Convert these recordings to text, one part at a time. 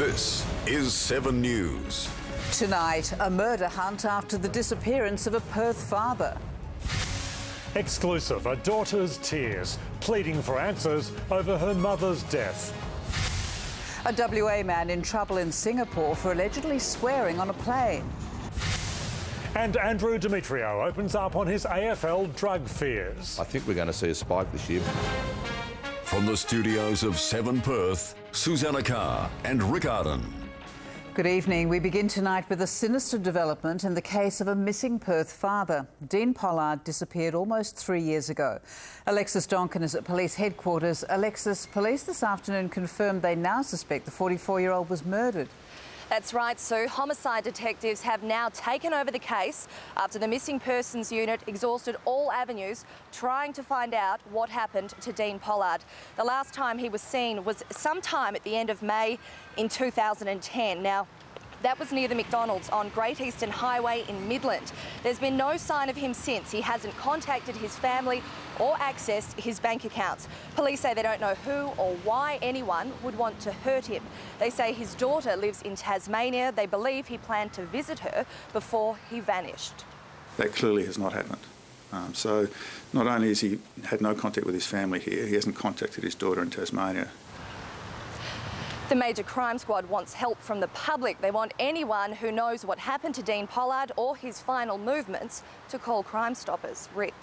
This is 7 News. Tonight, a murder hunt after the disappearance of a Perth father. Exclusive, a daughter's tears, pleading for answers over her mother's death. A WA man in trouble in Singapore for allegedly swearing on a plane. And Andrew Demetrio opens up on his AFL drug fears. I think we're going to see a spike this year. From the studios of 7 Perth, Susannah Carr and Rick Ardon. Good evening. We begin tonight with a sinister development in the case of a missing Perth father. Dean Pollard disappeared almost 3 years ago. Alexis Donkin is at police headquarters. Alexis, police this afternoon confirmed they now suspect the 44-year-old was murdered. That's right, Sue. Homicide detectives have now taken over the case after the missing persons unit exhausted all avenues trying to find out what happened to Dean Pollard. The last time he was seen was sometime at the end of May in 2010. Now, that was near the McDonald's on Great Eastern Highway in Midland. There's been no sign of him since. He hasn't contacted his family or accessed his bank accounts. Police say they don't know who or why anyone would want to hurt him. They say his daughter lives in Tasmania. They believe he planned to visit her before he vanished. That clearly has not happened. So not only has he had no contact with his family here, he hasn't contacted his daughter in Tasmania. The Major Crime Squad wants help from the public. They want anyone who knows what happened to Dean Pollard or his final movements to call Crime Stoppers. Rick.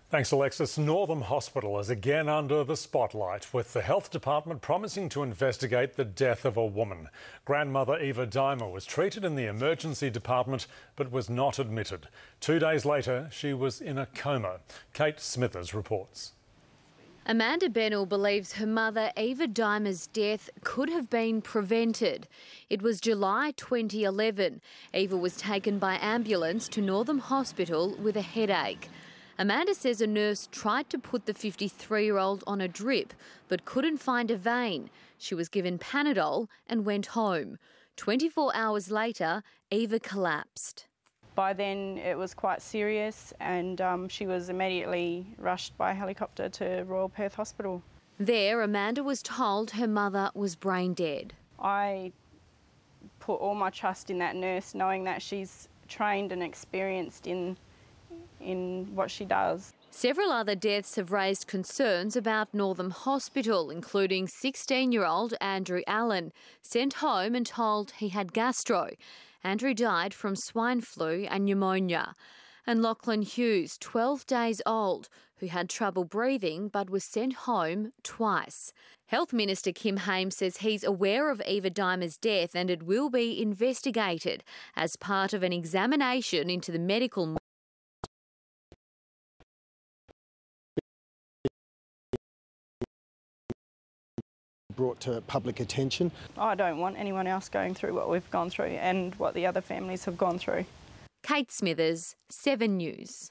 Thanks, Alexis. Northam Hospital is again under the spotlight, with the health department promising to investigate the death of a woman. Grandmother Eva Dimer was treated in the emergency department but was not admitted. 2 days later, she was in a coma. Kate Smithers reports. Amanda Bennell believes her mother Eva Dimer's death could have been prevented. It was July 2011. Eva was taken by ambulance to Northam Hospital with a headache. Amanda says a nurse tried to put the 53-year-old on a drip but couldn't find a vein. She was given Panadol and went home. 24 hours later, Eva collapsed. By then it was quite serious and she was immediately rushed by helicopter to Royal Perth Hospital. There, Amanda was told her mother was brain dead. I put all my trust in that nurse, knowing that she's trained and experienced in what she does. Several other deaths have raised concerns about Northam Hospital, including 16-year-old Andrew Allen, sent home and told he had gastro. Andrew died from swine flu and pneumonia. And Lachlan Hughes, 12 days old, who had trouble breathing but was sent home twice. Health Minister Kim Hames says he's aware of Eva Dimer's death and it will be investigated as part of an examination into the medical brought to public attention. I don't want anyone else going through what we've gone through and what the other families have gone through. Kate Smithers, 7 News.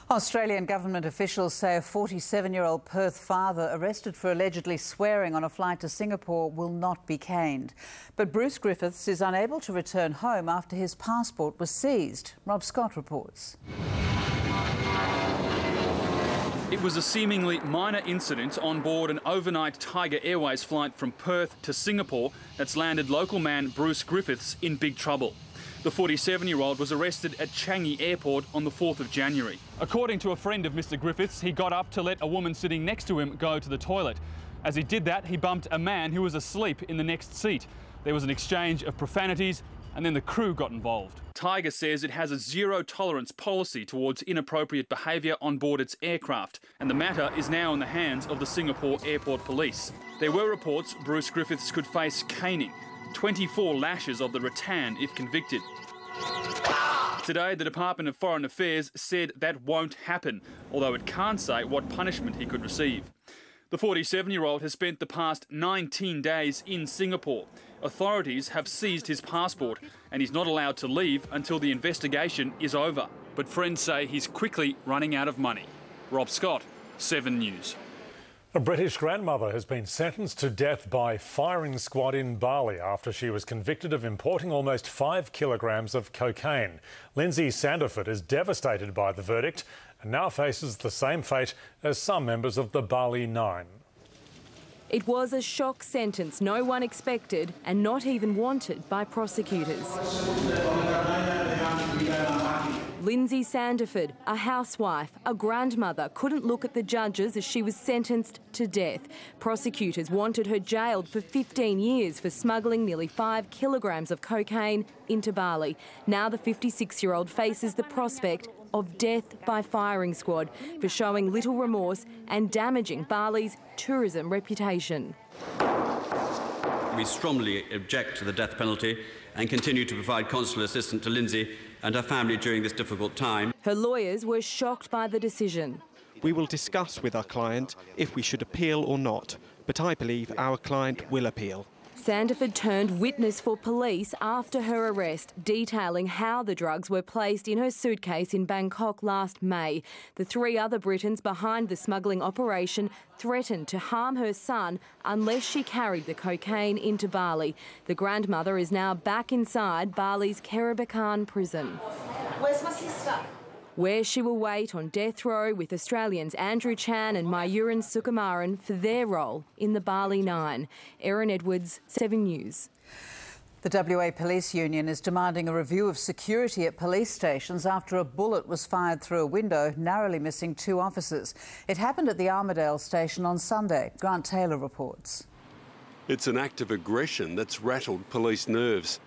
Australian government officials say a 47-year-old Perth father arrested for allegedly swearing on a flight to Singapore will not be caned. But Bruce Griffiths is unable to return home after his passport was seized. Rob Scott reports. It was a seemingly minor incident on board an overnight Tiger Airways flight from Perth to Singapore that's landed local man Bruce Griffiths in big trouble. The 47-year-old was arrested at Changi Airport on the 4th of January. According to a friend of Mr Griffiths, he got up to let a woman sitting next to him go to the toilet. As he did that, he bumped a man who was asleep in the next seat. There was an exchange of profanities and then the crew got involved. Tiger says it has a zero-tolerance policy towards inappropriate behaviour on board its aircraft, and the matter is now in the hands of the Singapore Airport Police. There were reports Bruce Griffiths could face caning, 24 lashes of the rattan if convicted. Today, the Department of Foreign Affairs said that won't happen, although it can't say what punishment he could receive. The 47-year-old has spent the past 19 days in Singapore. Authorities have seized his passport and he's not allowed to leave until the investigation is over. But friends say he's quickly running out of money. Rob Scott, 7 News. A British grandmother has been sentenced to death by firing squad in Bali after she was convicted of importing almost 5 kilograms of cocaine. Lindsay Sandiford is devastated by the verdict and now faces the same fate as some members of the Bali Nine. It was a shock sentence no one expected and not even wanted by prosecutors. Lindsay Sandiford, a housewife, a grandmother, couldn't look at the judges as she was sentenced to death. Prosecutors wanted her jailed for 15 years for smuggling nearly 5 kilograms of cocaine into Bali. Now the 56-year-old faces the prospect of death by firing squad for showing little remorse and damaging Bali's tourism reputation. We strongly object to the death penalty and continue to provide consular assistance to Lindsay and her family during this difficult time. Her lawyers were shocked by the decision. We will discuss with our client if we should appeal or not, but I believe our client will appeal. Sandiford turned witness for police after her arrest, detailing how the drugs were placed in her suitcase in Bangkok last May. The 3 other Britons behind the smuggling operation threatened to harm her son unless she carried the cocaine into Bali. The grandmother is now back inside Bali's Kerabakan prison. Where's my sister? Where she will wait on death row with Australians Andrew Chan and Mayuran Sukumaran for their role in the Bali Nine. Erin Edwards, 7 News. The WA Police Union is demanding a review of security at police stations after a bullet was fired through a window, narrowly missing 2 officers. It happened at the Armidale station on Sunday. Grant Taylor reports. It's an act of aggression that's rattled police nerves.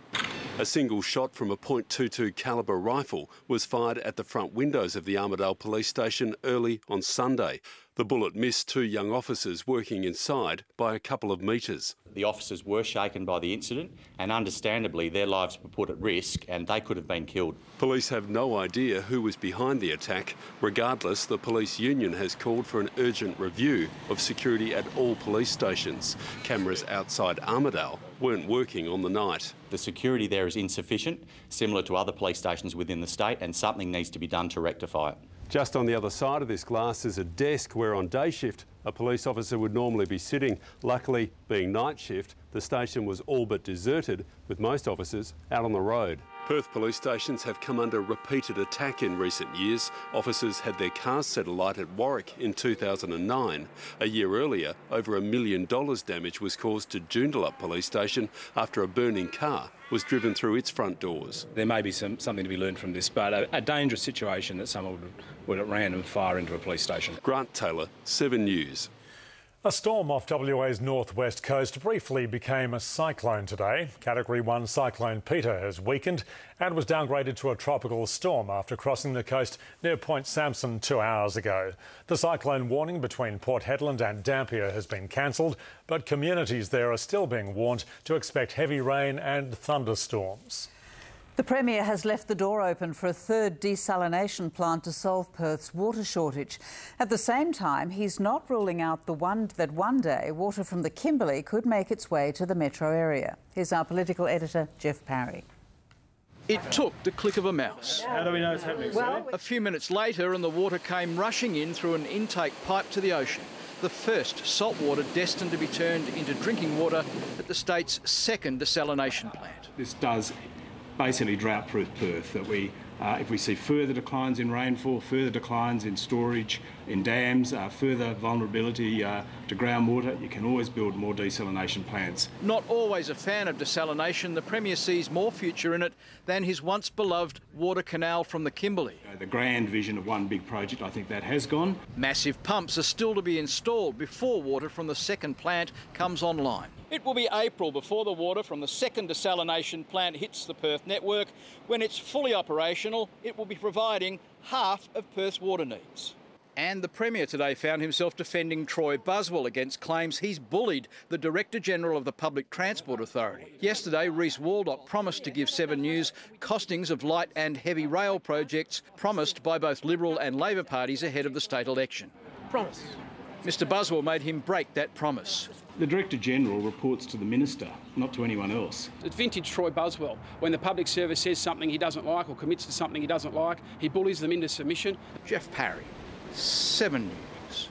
A single shot from a .22 calibre rifle was fired at the front windows of the Armidale police station early on Sunday. The bullet missed 2 young officers working inside by a couple of metres. The officers were shaken by the incident and understandably their lives were put at risk and they could have been killed. Police have no idea who was behind the attack. Regardless, the police union has called for an urgent review of security at all police stations. Cameras outside Armidale weren't working on the night. The security there is insufficient, similar to other police stations within the state, and something needs to be done to rectify it. Just on the other side of this glass is a desk where on day shift a police officer would normally be sitting. Luckily, being night shift, the station was all but deserted, with most officers out on the road. Perth police stations have come under repeated attack in recent years. Officers had their cars set alight at Warwick in 2009. A year earlier, over $1 million damage was caused to Joondalup police station after a burning car was driven through its front doors. There may be something to be learned from this, but a dangerous situation that someone would at random fire into a police station. Grant Taylor, 7 News. A storm off WA's northwest coast briefly became a cyclone today. Category 1 cyclone Peter has weakened and was downgraded to a tropical storm after crossing the coast near Point Sampson 2 hours ago. The cyclone warning between Port Hedland and Dampier has been cancelled, but communities there are still being warned to expect heavy rain and thunderstorms. The Premier has left the door open for a 3rd desalination plant to solve Perth's water shortage. At the same time, he's not ruling out that one day water from the Kimberley could make its way to the metro area. Here's our political editor, Geof Parry. It took the click of a mouse. How do we know it's happening, sir? A few minutes later and the water came rushing in through an intake pipe to the ocean. The first salt water destined to be turned into drinking water at the state's 2nd desalination plant. This does basically drought-proof Perth, that if we see further declines in rainfall, further declines in storage, in dams, further vulnerability to groundwater, you can always build more desalination plants. Not always a fan of desalination, the Premier sees more future in it than his once beloved water canal from the Kimberley. The grand vision of one big project, I think that has gone. Massive pumps are still to be installed before water from the 2nd plant comes online. It will be April before the water from the 2nd desalination plant hits the Perth network. When it's fully operational, it will be providing half of Perth's water needs. And the Premier today found himself defending Troy Buswell against claims he's bullied the Director-General of the Public Transport Authority. Yesterday, Rhys Waldock promised to give 7 News costings of light and heavy rail projects promised by both Liberal and Labor parties ahead of the state election. Promise. Mr Buswell made him break that promise. The Director-General reports to the Minister, not to anyone else. It's vintage Troy Buswell. When the public service says something he doesn't like or commits to something he doesn't like, he bullies them into submission. Geof Parry, 7 News.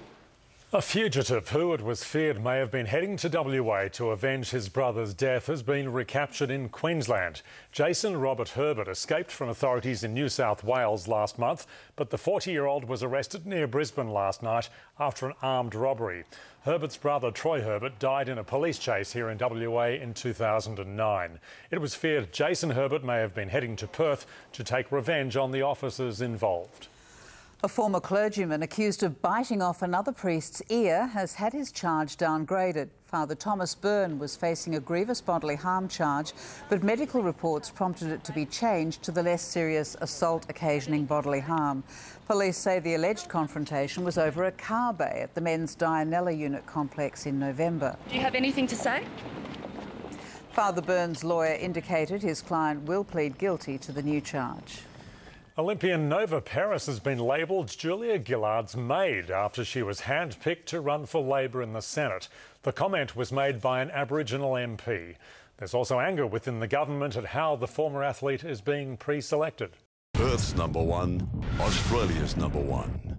A fugitive who it was feared may have been heading to WA to avenge his brother's death has been recaptured in Queensland. Jason Robert Herbert escaped from authorities in New South Wales last month, but the 40-year-old was arrested near Brisbane last night after an armed robbery. Herbert's brother, Troy Herbert, died in a police chase here in WA in 2009. It was feared Jason Herbert may have been heading to Perth to take revenge on the officers involved. A former clergyman accused of biting off another priest's ear has had his charge downgraded. Father Thomas Byrne was facing a grievous bodily harm charge, but medical reports prompted it to be changed to the less serious assault occasioning bodily harm. Police say the alleged confrontation was over a car bay at the men's Dianella unit complex in November. Do you have anything to say? Father Byrne's lawyer indicated his client will plead guilty to the new charge. Olympian Nova Paris has been labelled Julia Gillard's maid after she was handpicked to run for Labor in the Senate. The comment was made by an Aboriginal MP. There's also anger within the government at how the former athlete is being pre-selected. Perth's #1, Australia's #1.